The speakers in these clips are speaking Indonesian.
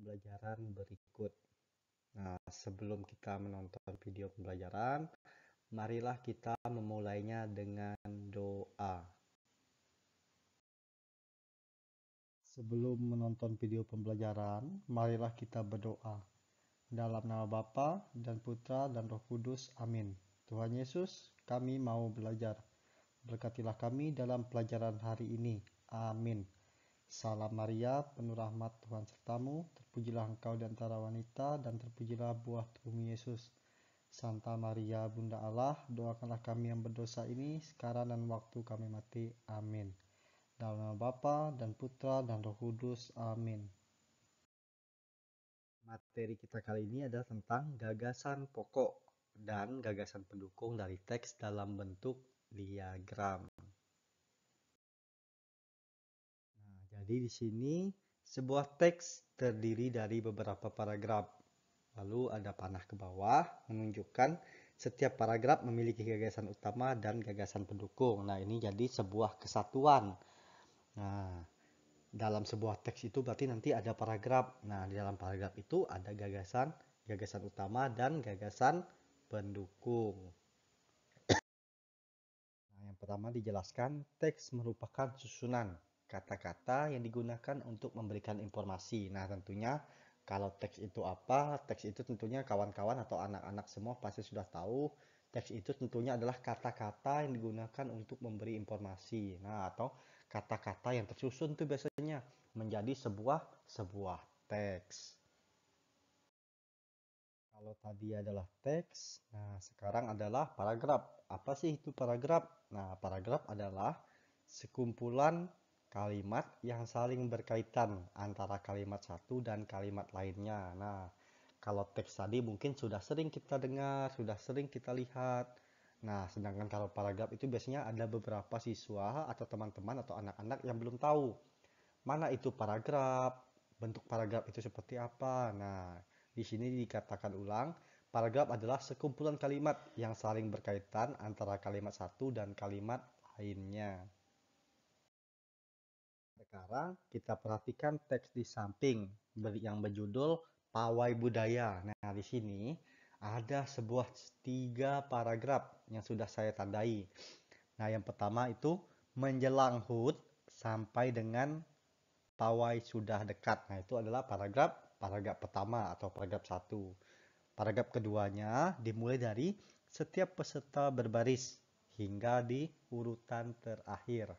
pembelajaran berikut. Nah, sebelum kita menonton video pembelajaran, marilah kita memulainya dengan doa. Sebelum menonton video pembelajaran, marilah kita berdoa. Dalam nama Bapa dan Putra dan Roh Kudus, amin. Tuhan Yesus, kami mau belajar. Berkatilah kami dalam pelajaran hari ini. Amin. Salam Maria, penuh rahmat, Tuhan sertamu, terpujilah engkau di antara wanita, dan terpujilah buah tubuhmu Yesus. Santa Maria, Bunda Allah, doakanlah kami yang berdosa ini, sekarang dan waktu kami mati. Amin. Dalam nama Bapa dan Putra dan Roh Kudus. Amin. Materi kita kali ini adalah tentang gagasan pokok dan gagasan pendukung dari teks dalam bentuk diagram. Nah, jadi di sini sebuah teks terdiri dari beberapa paragraf. Lalu ada panah ke bawah menunjukkan setiap paragraf memiliki gagasan utama dan gagasan pendukung. Nah, ini jadi sebuah kesatuan. Nah, dalam sebuah teks itu berarti nanti ada paragraf. Nah, di dalam paragraf itu ada gagasan utama dan gagasan pendukung. Nah, yang pertama dijelaskan teks merupakan susunan kata-kata yang digunakan untuk memberikan informasi. Nah, tentunya kalau teks itu apa? Teks itu tentunya kawan-kawan atau anak-anak semua pasti sudah tahu. Teks itu tentunya adalah kata-kata yang digunakan untuk memberi informasi. Nah, atau kata-kata yang tersusun itu biasanya menjadi sebuah teks. Kalau tadi adalah teks, nah sekarang adalah paragraf. Apa sih itu paragraf? Nah, paragraf adalah sekumpulan kalimat yang saling berkaitan antara kalimat satu dan kalimat lainnya. Nah, kalau teks tadi mungkin sudah sering kita dengar, sudah sering kita lihat. Nah, sedangkan kalau paragraf itu biasanya ada beberapa siswa atau teman-teman atau anak-anak yang belum tahu mana itu paragraf, bentuk paragraf itu seperti apa. Nah, di sini dikatakan ulang, paragraf adalah sekumpulan kalimat yang saling berkaitan antara kalimat satu dan kalimat lainnya. Sekarang kita perhatikan teks di samping yang berjudul Pawai Budaya. Nah, di sini ada sebuah 3 paragraf yang sudah saya tandai. Nah, yang pertama itu menjelang HUT sampai dengan pawai sudah dekat. Nah, itu adalah paragraf pertama atau paragraf 1. Paragraf keduanya dimulai dari setiap peserta berbaris hingga di urutan terakhir.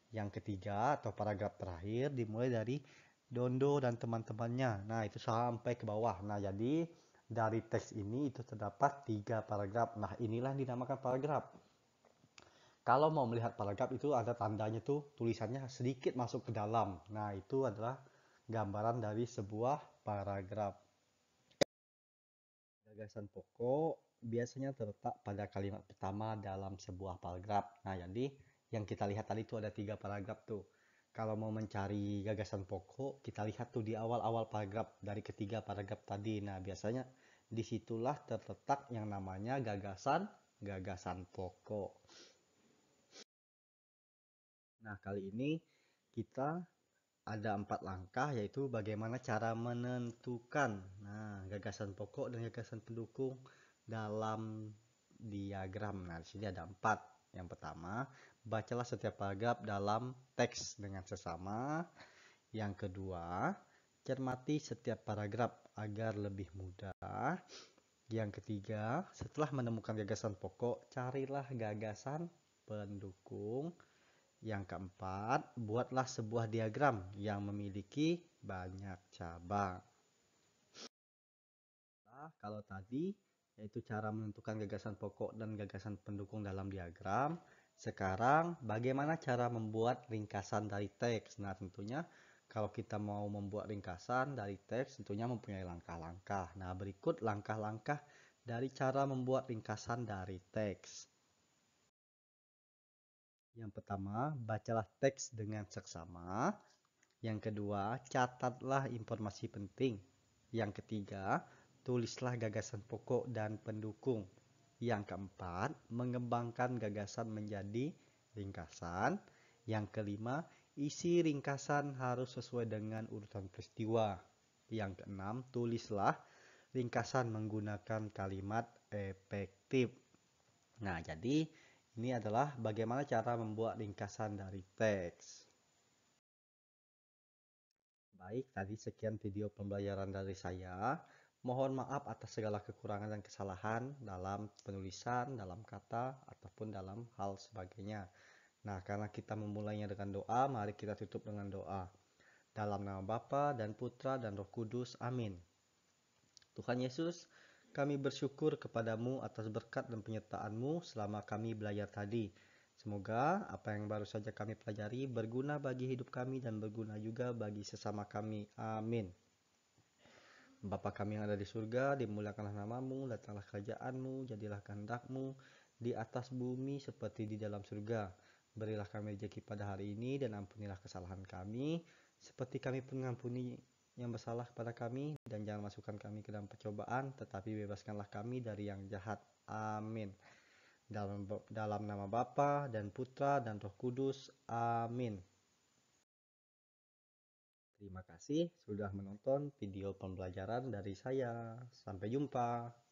Yang ketiga atau paragraf terakhir dimulai dari Dondo dan teman-temannya. Nah, itu sampai ke bawah. Nah, jadi dari teks ini itu terdapat 3 paragraf. Nah, inilah yang dinamakan paragraf. Kalau mau melihat paragraf itu ada tandanya tuh tulisannya sedikit masuk ke dalam. Nah, itu adalah gambaran dari sebuah paragraf. Gagasan pokok biasanya terletak pada kalimat pertama dalam sebuah paragraf. Nah, jadi yang kita lihat tadi itu ada 3 paragraf tuh. Kalau mau mencari gagasan pokok, kita lihat tuh di awal-awal paragraf dari ketiga paragraf tadi. Nah, biasanya disitulah terletak yang namanya gagasan pokok. Nah, kali ini kita ada 4 langkah, yaitu bagaimana cara menentukan gagasan pokok dan gagasan pendukung dalam diagram. Nah, di sini ada 4. Yang pertama, bacalah setiap paragraf dalam teks dengan sesama. Yang kedua, cermati setiap paragraf agar lebih mudah. Yang ketiga, setelah menemukan gagasan pokok, carilah gagasan pendukung. Yang keempat, buatlah sebuah diagram yang memiliki banyak cabang. Nah, kalau tadi yaitu cara menentukan gagasan pokok dan gagasan pendukung dalam diagram. Sekarang, bagaimana cara membuat ringkasan dari teks? Nah, tentunya kalau kita mau membuat ringkasan dari teks, tentunya mempunyai langkah-langkah. Nah, berikut langkah-langkah dari cara membuat ringkasan dari teks. Yang pertama, bacalah teks dengan seksama. Yang kedua, catatlah informasi penting. Yang ketiga, tulislah gagasan pokok dan pendukung. Yang keempat, mengembangkan gagasan menjadi ringkasan. Yang kelima, isi ringkasan harus sesuai dengan urutan peristiwa. Yang keenam, tulislah ringkasan menggunakan kalimat efektif. Nah, jadi ini adalah bagaimana cara membuat ringkasan dari teks. Baik, tadi sekian video pembelajaran dari saya. Mohon maaf atas segala kekurangan dan kesalahan dalam penulisan, dalam kata, ataupun dalam hal sebagainya. Nah, karena kita memulainya dengan doa, mari kita tutup dengan doa. Dalam nama Bapa dan Putra dan Roh Kudus. Amin. Tuhan Yesus, kami bersyukur kepadamu atas berkat dan penyertaan-Mu selama kami belajar tadi. Semoga apa yang baru saja kami pelajari berguna bagi hidup kami dan berguna juga bagi sesama kami. Amin. Bapa kami yang ada di surga, dimuliakanlah namamu, datanglah kerajaan-Mu, jadilah kehendak-Mu di atas bumi seperti di dalam surga. Berilah kami rezeki pada hari ini dan ampunilah kesalahan kami, seperti kami pun mengampuni yang bersalah kepada kami, dan jangan masukkan kami ke dalam percobaan, tetapi bebaskanlah kami dari yang jahat. Amin. Dalam nama Bapa dan Putra dan Roh Kudus. Amin. Terima kasih sudah menonton video pembelajaran dari saya. Sampai jumpa.